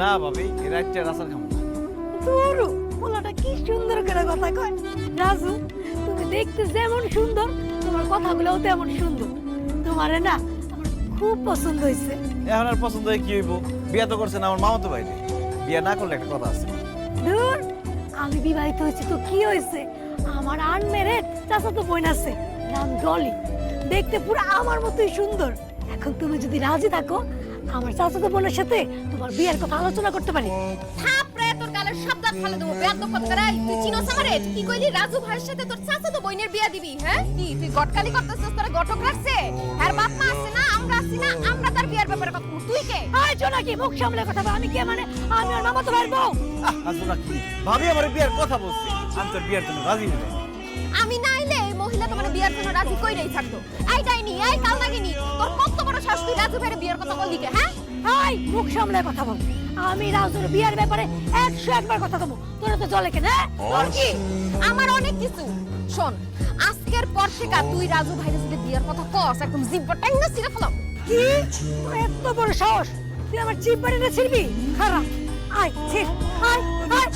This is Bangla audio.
না ভাবি এই রাইতে রাসার খাবো না। তোরু পোলাটা কি সুন্দর করে কথা কয়। রাজু তুমি দেখতে যেমন সুন্দর তোমার কথাগুলোও তেমন সুন্দর। তোমারে না আমার খুব পছন্দ হয়েছে। এখন আর পছন্দ হয় কি হইব? বিয়া তো করছেন আমার মামাতো ভাই। বিয়া না করলে একটা কথা আছে। ধুর, আমি বিবাহিত হয়েছি তো কি হয়েছে? আমার আনমেরেড চাচাতো বোন আছে, নাম ডলি। দেখতে পুরো আমার মতোই সুন্দর। এখন তুমি যদি রাজি থাকো আমার চাচাতো বোনের সাথে তোমার বিয়ের কথা আলোচনা করতে পারি। থাপড়ে তোর গালের শব্দ ফালে দেবো বেয়াদব কতকারাই। তুই চিনোস আমারে? কি কইলি রাজু ভাইয়ের সাথে তোর চাচাতো বোনের বিয়া দিবি? হ্যাঁ কি তুই গটকালি করতেছিস? তোর গটক রাখছে? আর বাপ মা আছে না, আমরা আছি না, আমরা তার বিয়ার ব্যাপারে কথা বলবো। তুই কে? আয় জোনাকি, মুখ সামলে কথা বল। আমি কে মানে? আমি ওর মামাতো ভাইয়ের বউ। আসবো না কি ভাবি আমার বিয়ার কথা বলছি, আমি তোর বিয়ার জন্য রাজি হই নাই। আমি নাইলে এই মহিলা তোমার বিয়ার জন্য রাজি কইরাই থাকতো। এই ডাইনি, এই কাল নাগিনি, তোর কত বড় সাহস তুই রাজু ভাইয়ের বিয়ার কথা বললি কে? হ্যাঁ আয় মুখ সামলে কথা বল। আমি রাজুর বিয়ের ব্যাপারে 101 বার কথা দেবো। তোরা তো চলে কেন? তোর কি? আমার অনেক কিছু। শোন, আজকের পর থেকে তুই রাজু ভাইয়ের সাথে বিয়ার কথা কস, একদম জিব্বা টাইনা ছিঁড়ে ফেলাম। কি তোর এত বড় সাহস? তুই আমার জিভ বাড়িতে ছিড়বি? খারাপ। আয় ছিড়, আয় আয়।